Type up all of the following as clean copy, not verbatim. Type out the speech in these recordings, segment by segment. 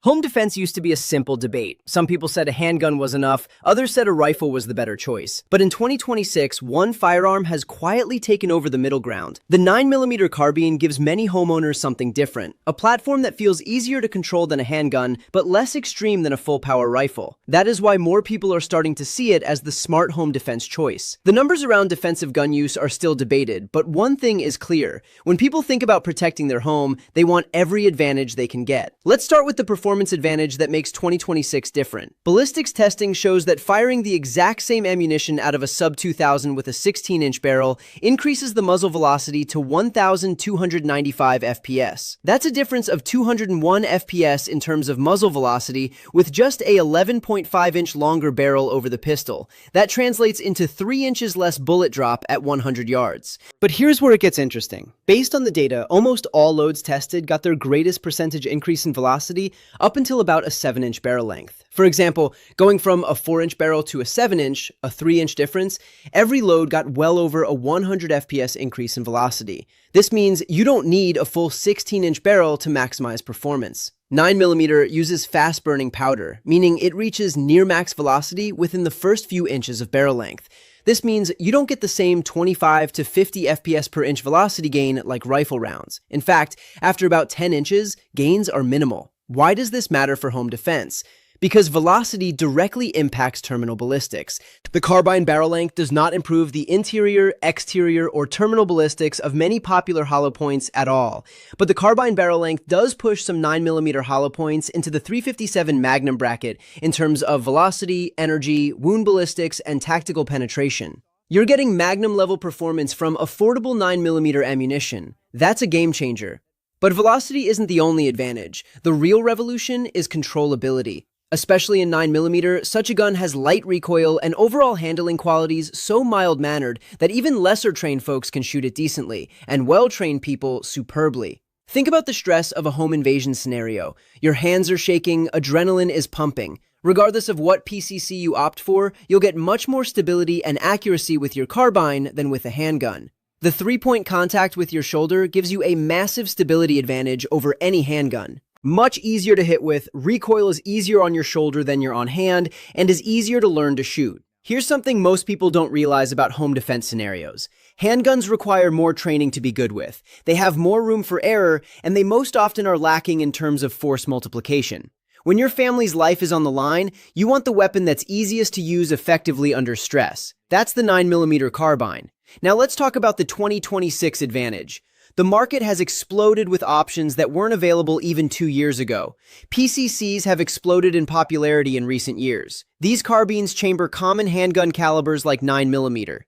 Home defense used to be a simple debate. Some people said a handgun was enough, others said a rifle was the better choice. But in 2026, one firearm has quietly taken over the middle ground. The 9mm carbine gives many homeowners something different, a platform that feels easier to control than a handgun, but less extreme than a full-power rifle. That is why more people are starting to see it as the smart home defense choice. The numbers around defensive gun use are still debated, but one thing is clear. When people think about protecting their home, they want every advantage they can get. Let's start with the performance advantage that makes 2026 different. Ballistics testing shows that firing the exact same ammunition out of a sub-2000 with a 16-inch barrel increases the muzzle velocity to 1,295 FPS. That's a difference of 201 FPS in terms of muzzle velocity with just a 11.5-inch longer barrel over the pistol. That translates into 3 inches less bullet drop at 100 yards. But here's where it gets interesting. Based on the data, almost all loads tested got their greatest percentage increase in velocity up until about a 7-inch barrel length. For example, going from a 4-inch barrel to a 7-inch, a 3-inch difference, every load got well over a 100 FPS increase in velocity. This means you don't need a full 16-inch barrel to maximize performance. 9mm uses fast-burning powder, meaning it reaches near max velocity within the first few inches of barrel length. This means you don't get the same 25 to 50 FPS per inch velocity gain like rifle rounds. In fact, after about 10 inches, gains are minimal. Why does this matter for home defense? Because velocity directly impacts terminal ballistics. The carbine barrel length does not improve the interior, exterior, or terminal ballistics of many popular hollow points at all. But the carbine barrel length does push some 9mm hollow points into the 357 Magnum bracket in terms of velocity, energy, wound ballistics, and tactical penetration. You're getting Magnum-level performance from affordable 9mm ammunition. That's a game changer. But velocity isn't the only advantage. The real revolution is controllability. Especially in 9mm, such a gun has light recoil and overall handling qualities so mild-mannered that even lesser-trained folks can shoot it decently, and well-trained people superbly. Think about the stress of a home invasion scenario. Your hands are shaking, adrenaline is pumping. Regardless of what PCC you opt for, you'll get much more stability and accuracy with your carbine than with a handgun. The 3-point contact with your shoulder gives you a massive stability advantage over any handgun. Much easier to hit with, recoil is easier on your shoulder than your on hand, and is easier to learn to shoot. Here's something most people don't realize about home defense scenarios. Handguns require more training to be good with. They have more room for error, and they most often are lacking in terms of force multiplication. When your family's life is on the line, you want the weapon that's easiest to use effectively under stress. That's the 9mm carbine. Now let's talk about the 2026 advantage. The market has exploded with options that weren't available even 2 years ago. PCCs have exploded in popularity in recent years. These carbines chamber common handgun calibers like 9mm.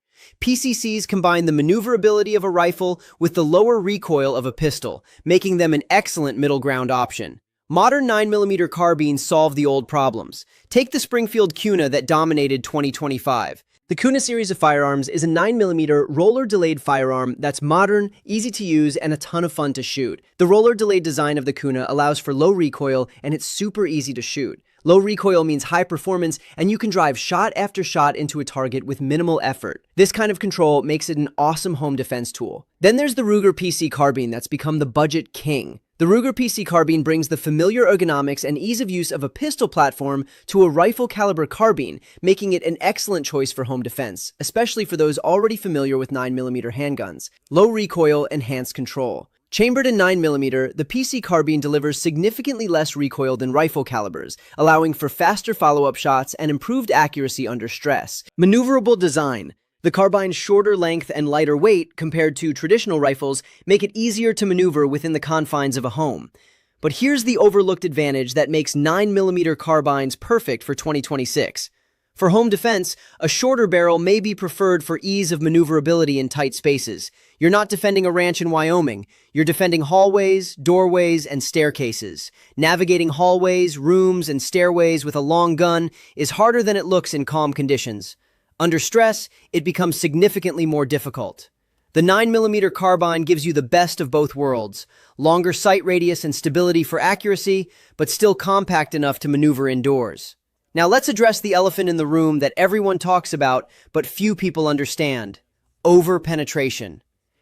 PCCs combine the maneuverability of a rifle with the lower recoil of a pistol, making them an excellent middle ground option. Modern 9mm carbines solve the old problems. Take the Springfield Cuna that dominated 2025. The Cuna series of firearms is a 9mm roller-delayed firearm that's modern, easy to use, and a ton of fun to shoot. The roller-delayed design of the Cuna allows for low recoil, and it's super easy to shoot. Low recoil means high performance, and you can drive shot after shot into a target with minimal effort. This kind of control makes it an awesome home defense tool. Then there's the Ruger PC Carbine that's become the budget king. The Ruger PC Carbine brings the familiar ergonomics and ease of use of a pistol platform to a rifle caliber carbine, making it an excellent choice for home defense, especially for those already familiar with 9mm handguns. Low recoil, enhanced control. Chambered in 9mm, the PC Carbine delivers significantly less recoil than rifle calibers, allowing for faster follow-up shots and improved accuracy under stress. Maneuverable design. The carbine's shorter length and lighter weight compared to traditional rifles make it easier to maneuver within the confines of a home. But here's the overlooked advantage that makes 9mm carbines perfect for 2026. For home defense, a shorter barrel may be preferred for ease of maneuverability in tight spaces. You're not defending a ranch in Wyoming. You're defending hallways, doorways, and staircases. Navigating hallways, rooms, and stairways with a long gun is harder than it looks in calm conditions. Under stress, it becomes significantly more difficult. The 9mm carbine gives you the best of both worlds, longer sight radius and stability for accuracy, but still compact enough to maneuver indoors. Now let's address the elephant in the room that everyone talks about, but few people understand: over-penetration.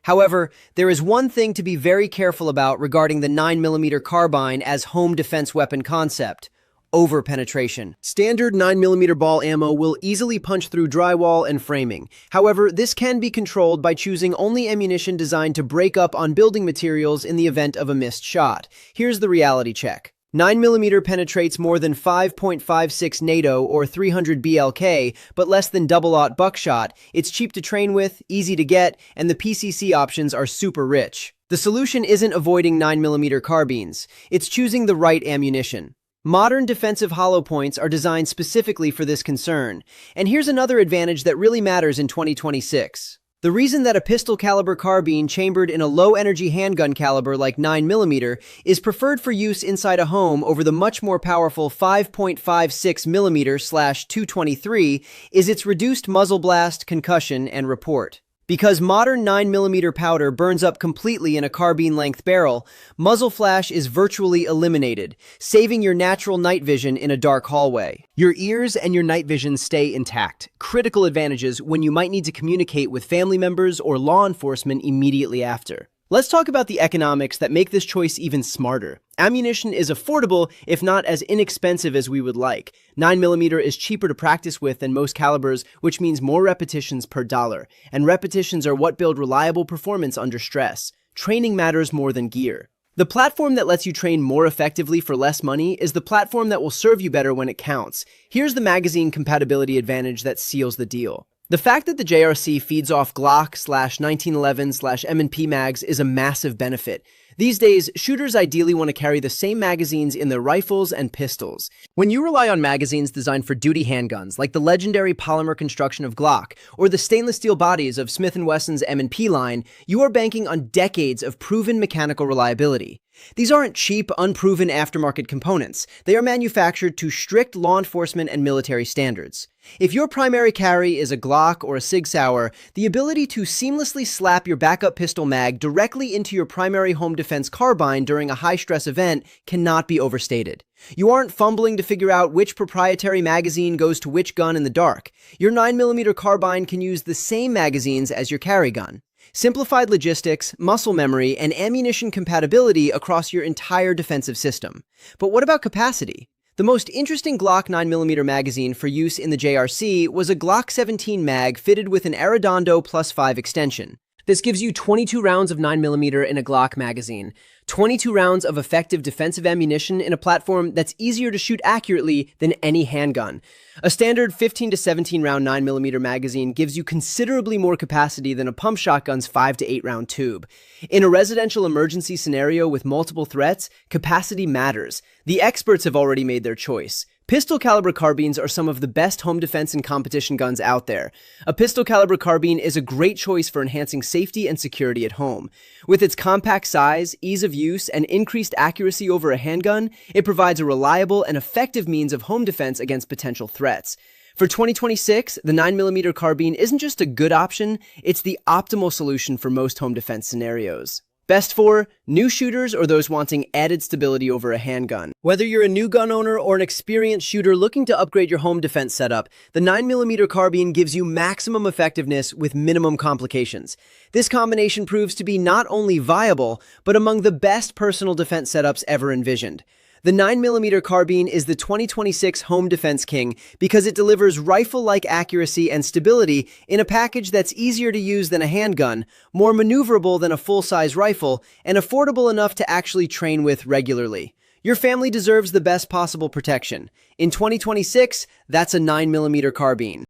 However, there is one thing to be very careful about regarding the 9mm carbine as home defense weapon concept: over-penetration. Standard 9mm ball ammo will easily punch through drywall and framing. However, this can be controlled by choosing only ammunition designed to break up on building materials in the event of a missed shot. Here's the reality check. 9mm penetrates more than 5.56 NATO or 300 BLK, but less than double-aught buckshot. It's cheap to train with, easy to get, and the PCC options are super rich. The solution isn't avoiding 9mm carbines, it's choosing the right ammunition. Modern defensive hollow points are designed specifically for this concern. And here's another advantage that really matters in 2026. The reason that a pistol caliber carbine chambered in a low-energy handgun caliber like 9mm is preferred for use inside a home over the much more powerful 5.56mm/223 is its reduced muzzle blast, concussion, and report. Because modern 9mm powder burns up completely in a carbine-length barrel, muzzle flash is virtually eliminated, saving your natural night vision in a dark hallway. Your ears and your night vision stay intact, critical advantages when you might need to communicate with family members or law enforcement immediately after. Let's talk about the economics that make this choice even smarter. Ammunition is affordable, if not as inexpensive as we would like. 9mm is cheaper to practice with than most calibers, which means more repetitions per dollar. And repetitions are what build reliable performance under stress. Training matters more than gear. The platform that lets you train more effectively for less money is the platform that will serve you better when it counts. Here's the magazine compatibility advantage that seals the deal. The fact that the JRC feeds off Glock/1911/M&P mags is a massive benefit. These days, shooters ideally want to carry the same magazines in their rifles and pistols. When you rely on magazines designed for duty handguns, like the legendary polymer construction of Glock, or the stainless steel bodies of Smith & Wesson's M&P line, you are banking on decades of proven mechanical reliability. These aren't cheap, unproven aftermarket components. They are manufactured to strict law enforcement and military standards. If your primary carry is a Glock or a Sig Sauer, the ability to seamlessly slap your backup pistol mag directly into your primary home defense carbine during a high-stress event cannot be overstated. You aren't fumbling to figure out which proprietary magazine goes to which gun in the dark. Your 9mm carbine can use the same magazines as your carry gun. Simplified logistics, muscle memory, and ammunition compatibility across your entire defensive system. But what about capacity? The most interesting Glock 9mm magazine for use in the JRC was a Glock 17 mag fitted with an Arredondo +5 extension. This gives you 22 rounds of 9mm in a Glock magazine, 22 rounds of effective defensive ammunition in a platform that's easier to shoot accurately than any handgun. A standard 15 to 17 round 9mm magazine gives you considerably more capacity than a pump shotgun's 5 to 8 round tube. In a residential emergency scenario with multiple threats, capacity matters. The experts have already made their choice. Pistol caliber carbines are some of the best home defense and competition guns out there. A pistol caliber carbine is a great choice for enhancing safety and security at home. With its compact size, ease of use, and increased accuracy over a handgun, it provides a reliable and effective means of home defense against potential threats. For 2026, the 9mm carbine isn't just a good option, it's the optimal solution for most home defense scenarios. Best for new shooters or those wanting added stability over a handgun. Whether you're a new gun owner or an experienced shooter looking to upgrade your home defense setup, the 9mm carbine gives you maximum effectiveness with minimum complications. This combination proves to be not only viable, but among the best personal defense setups ever envisioned. The 9mm carbine is the 2026 home defense king because it delivers rifle-like accuracy and stability in a package that's easier to use than a handgun, more maneuverable than a full-size rifle, and affordable enough to actually train with regularly. Your family deserves the best possible protection. In 2026, that's a 9mm carbine.